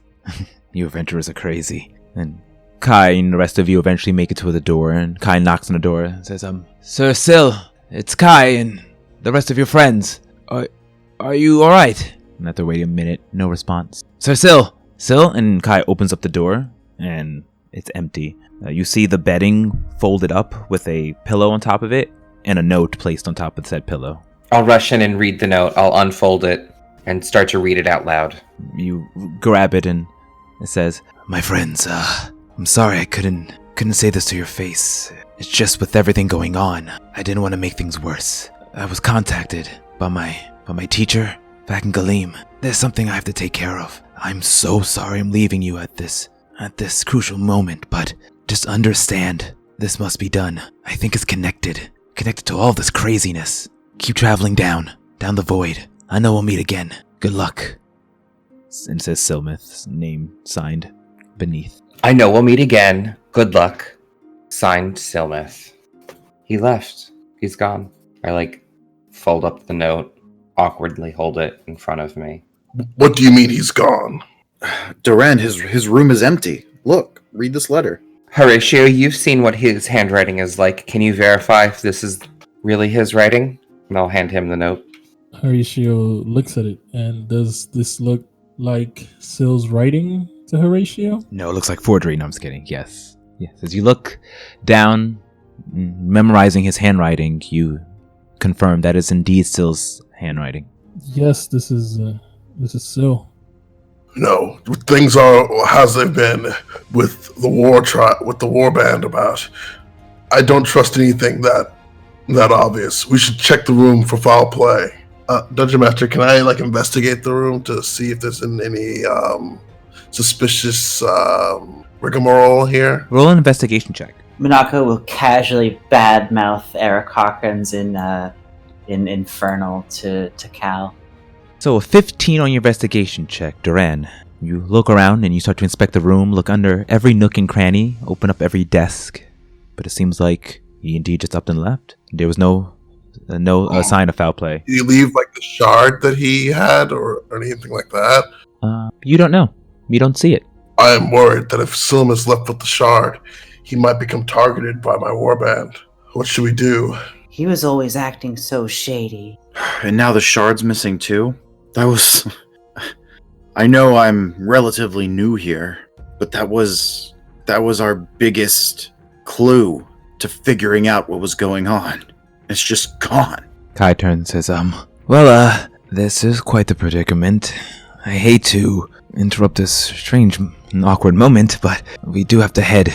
You adventurers are crazy. And Kai and the rest of you eventually make it to the door, and Kai knocks on the door and says, Sir Sil, it's Kai and the rest of your friends. Are you alright? And after waiting a minute, no response. Sir Syl! Syl! And Kai opens up the door, and it's empty. You see the bedding folded up with a pillow on top of it, and a note placed on top of said pillow.
I'll rush in and read the note. I'll unfold it and start to read it out loud.
You grab it, and it says, My friends, I'm sorry I couldn't say this to your face. It's just with everything going on, I didn't want to make things worse. I was contacted by my teacher back in Galim. There's something I have to take care of. I'm so sorry I'm leaving you at this crucial moment, but just understand this must be done. I think it's connected to all this craziness. Keep traveling down the void. I know we'll meet again. Good luck. And it says Silmith's name signed beneath.
I know we'll meet again. Good luck. Signed, Silmith. He left. He's gone. I fold up the note, awkwardly hold it in front of me.
What do you mean he's gone?
Duran, his room is empty. Look, read this letter.
Horatio, you've seen what his handwriting is like. Can you verify if this is really his writing? And I'll hand him the note.
Horatio looks at it, and does this look like Syl's writing to Horatio?
No, it looks like forgery. No, I'm just kidding. Yes. As you look down, memorizing his handwriting, you confirm that is indeed Syl's handwriting.
Yes, this is Syl.
No, things are as they've been with the war band about. I don't trust anything that obvious. We should check the room for foul play. Dungeon Master, can I investigate the room to see if there's any suspicious rigmarole here?
Roll an investigation check.
Minako will casually badmouth Eric Hawkins in Infernal to Cal.
So a 15 on your investigation check, Duran. You look around and you start to inspect the room, look under every nook and cranny, open up every desk. But it seems like he indeed just up and left. There was no sign of foul play.
Did he leave the shard that he had or anything like that?
You don't know. You don't see it.
I am worried that if Silm is left with the shard, he might become targeted by my warband. What should we do?
He was always acting so shady.
And now the shard's missing too? I know I'm relatively new here, but that was our biggest clue to figuring out what was going on. It's just gone.
Kai turns and says, this is quite the predicament. I hate to interrupt this strange and awkward moment, but we do have to head.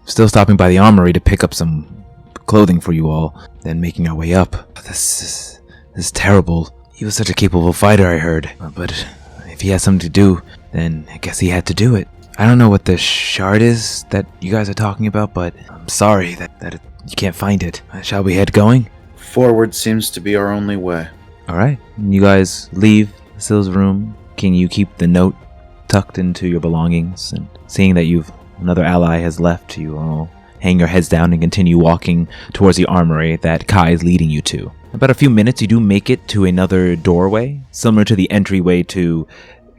Still stopping by the armory to pick up some clothing for you all, then making our way up. This is terrible. He was such a capable fighter, I heard. But if he has something to do, then I guess he had to do it. I don't know what the shard is that you guys are talking about, but I'm sorry that you can't find it. Shall we head going?
Forward seems to be our only way.
Alright. You guys leave Syl's room. Can you keep the note tucked into your belongings? And seeing that another ally has left, you all hang your heads down and continue walking towards the armory that Kai is leading you to. About a few minutes, you do make it to another doorway, similar to the entryway to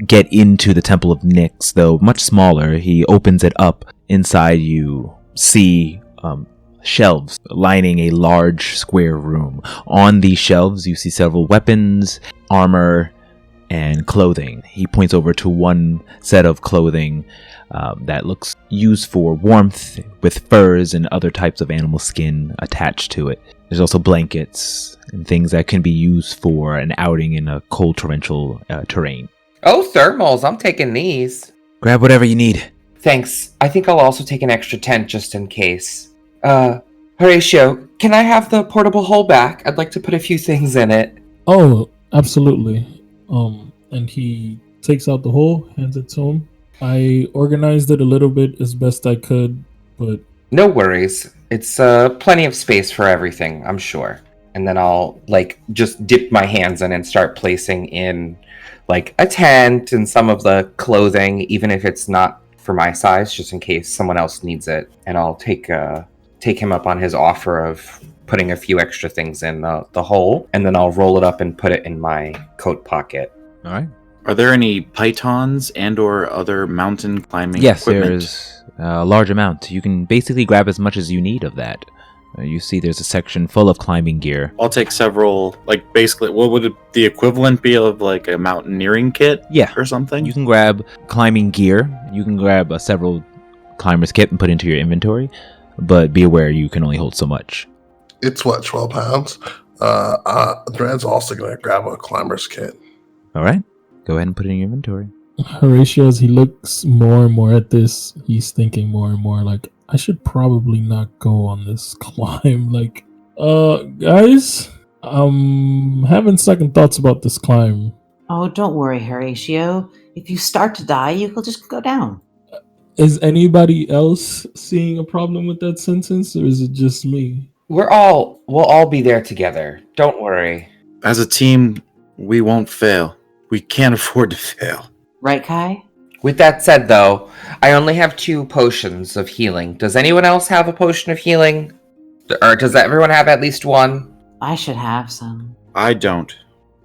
get into the Temple of Nyx, though much smaller. He opens it up. Inside, you see shelves lining a large square room. On these shelves, you see several weapons, armor, and clothing. He points over to one set of clothing that looks used for warmth, with furs and other types of animal skin attached to it. There's also blankets and things that can be used for an outing in a cold torrential terrain.
Oh, thermals. I'm taking these.
Grab whatever you need.
Thanks. I think I'll also take an extra tent just in case. Horatio, can I have the portable hole back? I'd like to put a few things in it.
Oh, absolutely. And he takes out the hole, hands it to him. I organized it a little bit as best I could, but...
No worries. It's plenty of space for everything, I'm sure. And then I'll, just dip my hands in and start placing in, a tent and some of the clothing, even if it's not for my size, just in case someone else needs it. And I'll take him up on his offer of putting a few extra things in the hole, and then I'll roll it up and put it in my coat pocket.
All right.
Are there any pythons and or other mountain climbing
Yes,
equipment?
there's a large amount. You can basically grab as much as you need of that. You see there's a section full of climbing gear.
I'll take several, like, basically, what would the equivalent be of, like, a mountaineering kit?
Yeah.
Or something?
You can grab climbing gear. You can grab several climber's kit and put into your inventory, but be aware you can only hold so much.
It's what, 12 pounds? Dran's also going to grab a climber's kit.
All right. Go ahead and put it in your inventory.
Horatio, as he looks more and more at this, he's thinking more and more like, I should probably not go on this climb. Like, guys, I'm having second thoughts about this climb.
Oh, don't worry, Horatio. If you start to die, you will just go down.
Is anybody else seeing a problem with that sentence, or is it just me?
We'll all be there together. Don't worry.
As a team, we won't fail. We can't afford to fail.
Right, Kai?
With that said, though, I only have 2 potions of healing. Does anyone else have a potion of healing? Or does everyone have at least one?
I should have some.
I don't.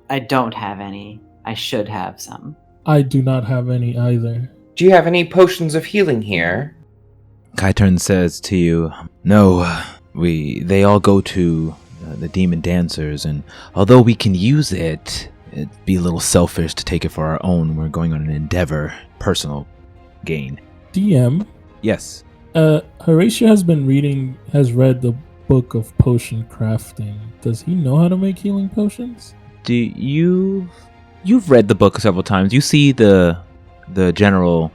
I don't have any. I should have some.
I do not have any either.
Do you have any potions of healing here?
Kaiturn says to you, no, they all go to the demon dancers, and although we can use it, it'd be a little selfish to take it for our own. We're going on an endeavor, personal gain.
DM,
Yes.
Horatio has read the book of potion crafting. Does he know how to make healing potions?
You've read the book several times. You see the general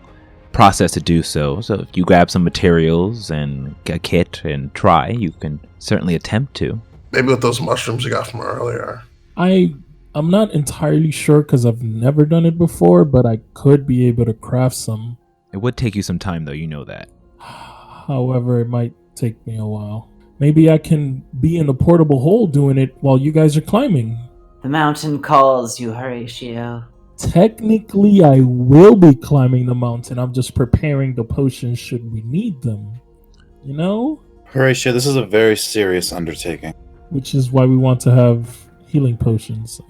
process to do so. So if you grab some materials and a kit and try, you can certainly attempt to.
Maybe with those mushrooms you got from earlier.
I'm not entirely sure because I've never done it before, but I could be able to craft some.
It would take you some time, though. You know that.
However, it might take me a while. Maybe I can be in a portable hole doing it while you guys are climbing.
The mountain calls you, Horatio.
Technically, I will be climbing the mountain. I'm just preparing the potions should we need them. You know?
Horatio, this is a very serious undertaking.
Which is why we want to have healing potions.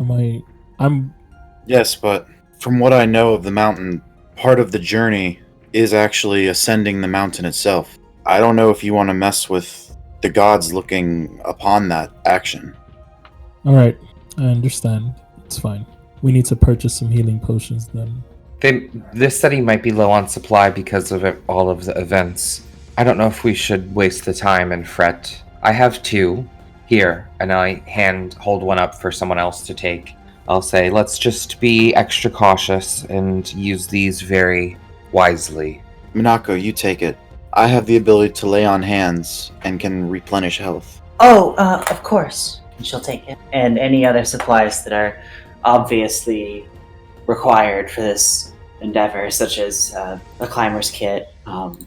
Yes, but from what I know of the mountain, part of the journey is actually ascending the mountain itself. I don't know if you want to mess with the gods looking upon that action.
Alright, I understand. It's fine. We need to purchase some healing potions then.
This city might be low on supply because of all of the events. I don't know if we should waste the time and fret. I have 2 here, and I hold one up for someone else to take. I'll say, let's just be extra cautious and use these very wisely.
Minako, you take it. I have the ability to lay on hands and can replenish health.
Oh, of course. She'll take it. And any other supplies that are obviously required for this endeavor, such as a climber's kit,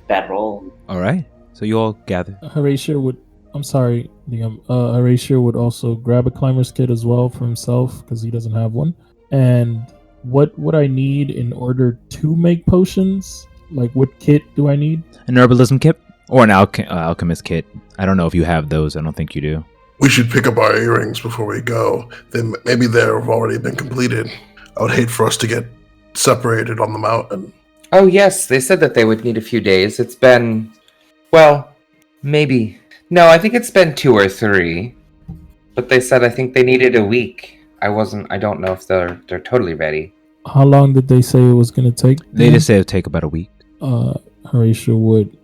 bedroll.
All right. So you all gather.
Horatio would... I'm sorry, Liam. Horatio would also grab a climber's kit as well for himself, because he doesn't have one. And what would I need in order to make potions? Like, what kit do I need?
An herbalism kit or an alchemist kit. I don't know if you have those. I don't think you do.
We should pick up our earrings before we go. Then maybe they've already been completed. I would hate for us to get separated on the mountain.
Oh yes, they said that they would need a few days. It's been, well, maybe. No, I think it's been 2 or 3. But they said I think they needed a week. I don't know if they're totally ready.
How long did they say it was going to take?
They just say it'll take about a week.
Horatio would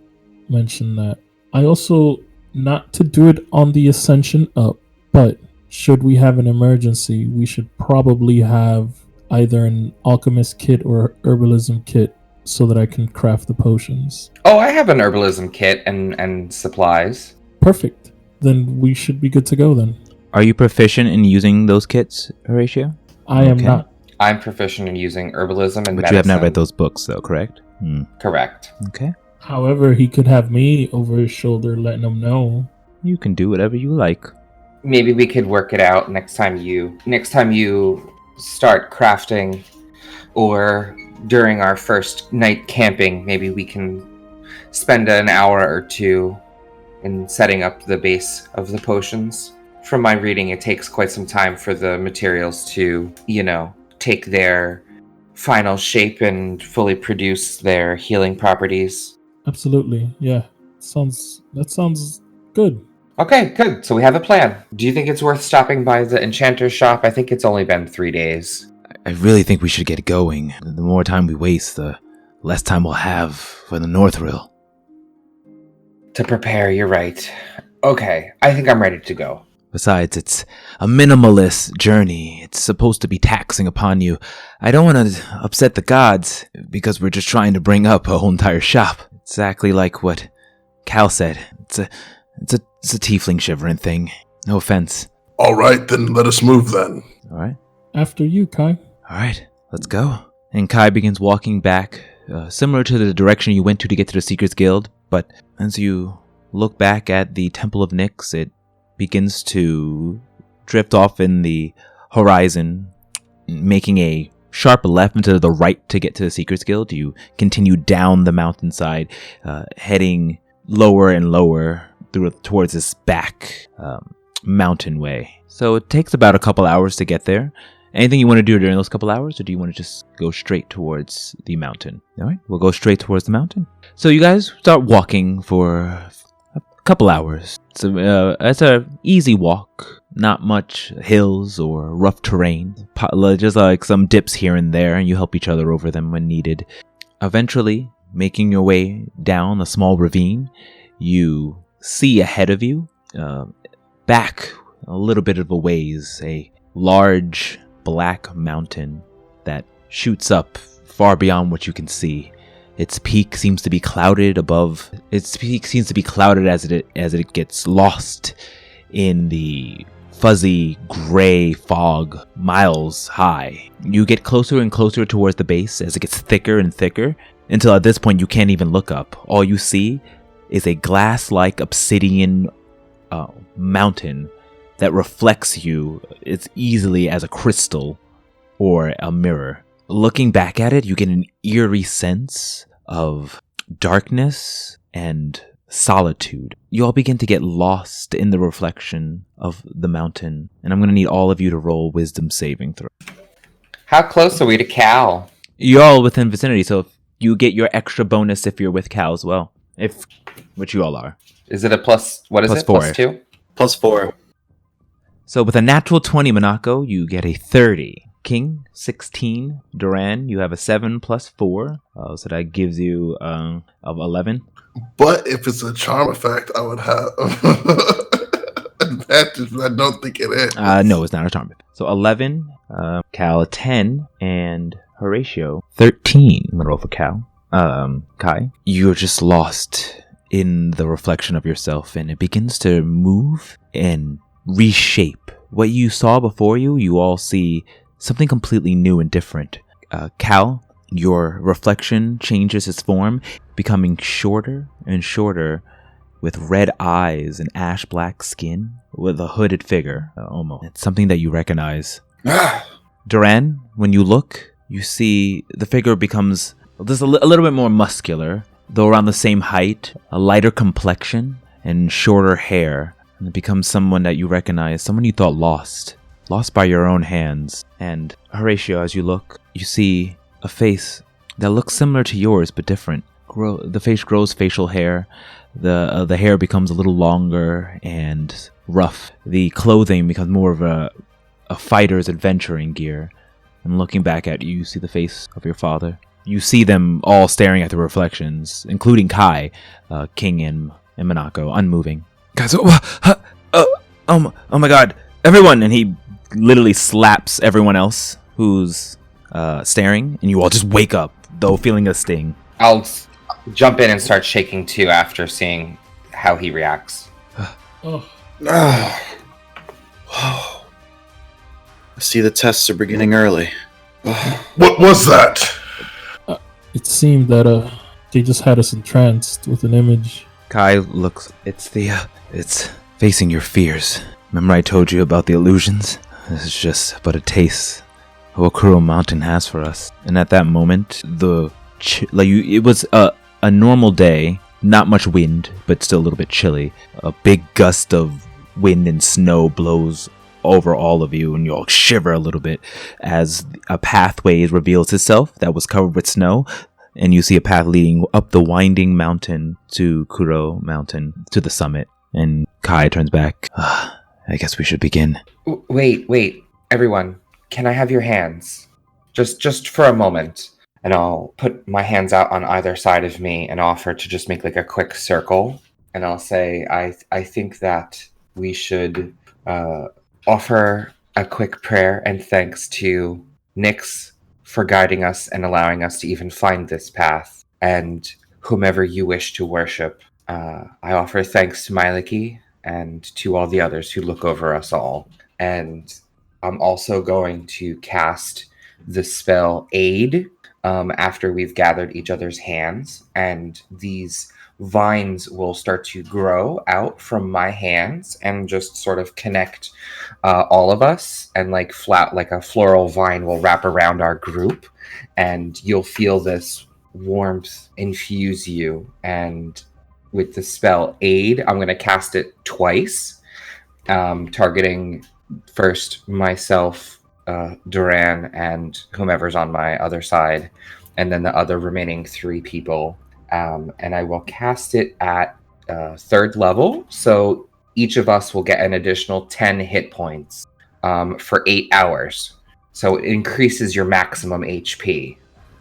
mention that. I also, not to do it on the ascension up, but should we have an emergency, we should probably have either an alchemist kit or herbalism kit so that I can craft the potions.
Oh, I have an herbalism kit and supplies.
Perfect. Then we should be good to go then.
Are you proficient in using those kits, Horatio?
I am
Okay.
not.
I'm proficient in using herbalism and
But
medicine.
you have not read those books, though, correct?
Correct.
Okay.
However, he could have me over his shoulder letting him know.
You can do whatever you like.
Maybe we could work it out next time you start crafting, or during our first night camping. Maybe we can spend an hour or 2 in setting up the base of the potions. From my reading, it takes quite some time for the materials to, take their final shape and fully produce their healing properties.
Absolutely. Yeah. That sounds good.
Okay, good. So we have a plan. Do you think it's worth stopping by the enchanter's shop? I think it's only been 3 days.
I really think we should get going. The more time we waste, the less time we'll have for the Northrill.
To prepare, you're right. Okay, I think I'm ready to go.
Besides, it's a minimalist journey. It's supposed to be taxing upon you. I don't want to upset the gods because we're just trying to bring up a whole entire shop. Exactly like what Cal said. It's a tiefling shivering thing. No offense.
All right, then let us move then.
All right.
After you, Kai.
All right, let's go. And Kai begins walking back, similar to the direction you went to get to the Seekers Guild. But as you look back at the Temple of Nyx, it begins to drift off in the horizon, making a sharp left and to the right to get to the Seekers Guild. You continue down the mountainside, heading lower and lower towards this back mountain way. So it takes about a couple hours to get there. Anything you want to do during those couple hours, or do you want to just go straight towards the mountain? All right, we'll go straight towards the mountain. So you guys start walking for a couple hours. So it's a easy walk, not much hills or rough terrain, just like some dips here and there, and you help each other over them when needed. Eventually, making your way down a small ravine, you see ahead of you, back a little bit of a ways, a large black mountain that shoots up far beyond what you can see. Its peak seems to be clouded above. Its peak seems to be clouded as it gets lost in the fuzzy gray fog miles high. You get closer and closer towards the base as it gets thicker and thicker, until at this point you can't even look up. All you see is a glass-like obsidian mountain that reflects you as easily as a crystal or a mirror. Looking back at it, you get an eerie sense of darkness and solitude. You all begin to get lost in the reflection of the mountain, and I'm going to need all of you to roll wisdom saving throw.
How close are we to Cal?
You're all within vicinity, so you get your extra bonus if you're with Cal as well. Which you all are.
Is it a plus, what is
Plus
it?
4.
+2?
+4.
So with a natural 20, Monaco, you get a 30. King, 16. Duran, you have a 7 plus 4. So that gives you of 11.
But if it's a charm effect, I would have advantage, but I don't think it is.
No, it's not a charm. So 11, Cal 10, and Horatio 13. I'm going to roll for Cal. Kai, you're just lost in the reflection of yourself, and it begins to move and reshape. What you saw before you, you all see something completely new and different. Cal, your reflection changes its form, becoming shorter and shorter, with red eyes and ash black skin, with a hooded figure, almost. It's something that you recognize. Duran, when you look, you see the figure becomes just a little bit more muscular, though around the same height, a lighter complexion, and shorter hair. And it becomes someone that you recognize, someone you thought lost by your own hands. And Horatio, as you look, you see a face that looks similar to yours, but different. The face grows facial hair. The hair becomes a little longer and rough. The clothing becomes more of a fighter's adventuring gear. And looking back at you, you see the face of your father. You see them all staring at the reflections, including Kai, King, and Monaco, unmoving. Guys, oh my god, everyone! And he literally slaps everyone else who's staring, and you all just wake up, though feeling a sting.
I'll jump in and start shaking too after seeing how he reacts.
Oh,
I see the tests are beginning early.
What was that?
it seemed that they just had us entranced with an image.
Kai looks. It's facing your fears. Remember I told you about the illusions? This is just but a taste of what Kuro Mountain has for us. And at that moment, it was a normal day, not much wind, but still a little bit chilly. A big gust of wind and snow blows over all of you, and you all shiver a little bit as a pathway reveals itself that was covered with snow, and you see a path leading up the winding mountain to Kuro Mountain, to the summit. And Kai turns back. I guess we should begin.
Wait, everyone. Can I have your hands? Just for a moment. And I'll put my hands out on either side of me and offer to just make like a quick circle. And I'll say, I think that we should offer a quick prayer and thanks to Nyx for guiding us and allowing us to even find this path. And whomever you wish to worship, I offer thanks to Myliki and to all the others who look over us all. And I'm also going to cast the spell Aid after we've gathered each other's hands, and these vines will start to grow out from my hands and just sort of connect all of us, and like a floral vine will wrap around our group, and you'll feel this warmth infuse you. And with the spell Aid, I'm going to cast it twice, targeting first myself, Duran, and whomever's on my other side, and then the other remaining 3 people. And I will cast it at 3rd level, so each of us will get an additional 10 hit points for 8 hours. So it increases your maximum HP.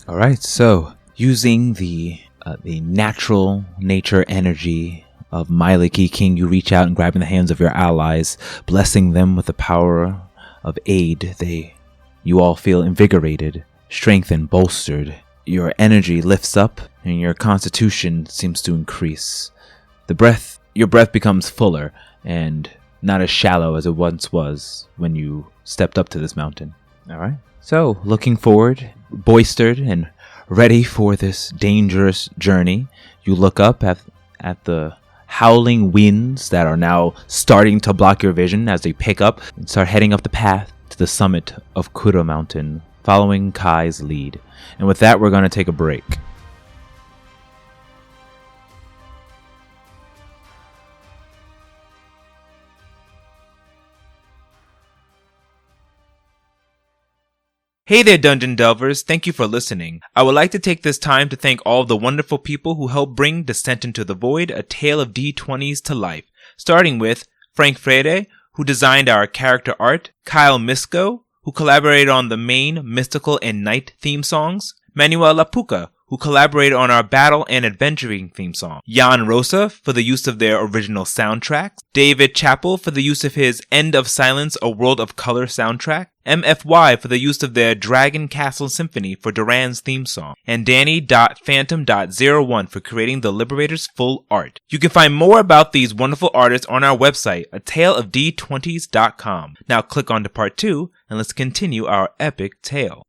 All right, so using the natural nature energy of Myliki King, you reach out and grabbing the hands of your allies, blessing them with the power of Aid. You all feel invigorated, strengthened, bolstered. Your energy lifts up and your constitution seems to increase. Your breath becomes fuller and not as shallow as it once was when you stepped up to this mountain. All right. So, looking forward, boistered and ready for this dangerous journey, you look up at the howling winds that are now starting to block your vision as they pick up and start heading up the path to the summit of Kuro Mountain, following Kai's lead. And with that, we're going to take a break. Hey there, Dungeon Delvers. Thank you for listening. I would like to take this time to thank all of the wonderful people who helped bring Descent into the Void, a tale of D20s to life. Starting with Frank Freire, who designed our character art, Kyle Misko, who collaborated on the main, mystical, and night theme songs, Manuel Lapuca, who collaborated on our battle and adventuring theme song, Jan Rosa for the use of their original soundtracks, David Chappell for the use of his End of Silence, A World of Color soundtrack, MFY for the use of their Dragon Castle Symphony for Duran's theme song, and Danny.Phantom.01 for creating the Liberators' full art. You can find more about these wonderful artists on our website, ataleofd20s.com. Now click on to part 2 and let's continue our epic tale.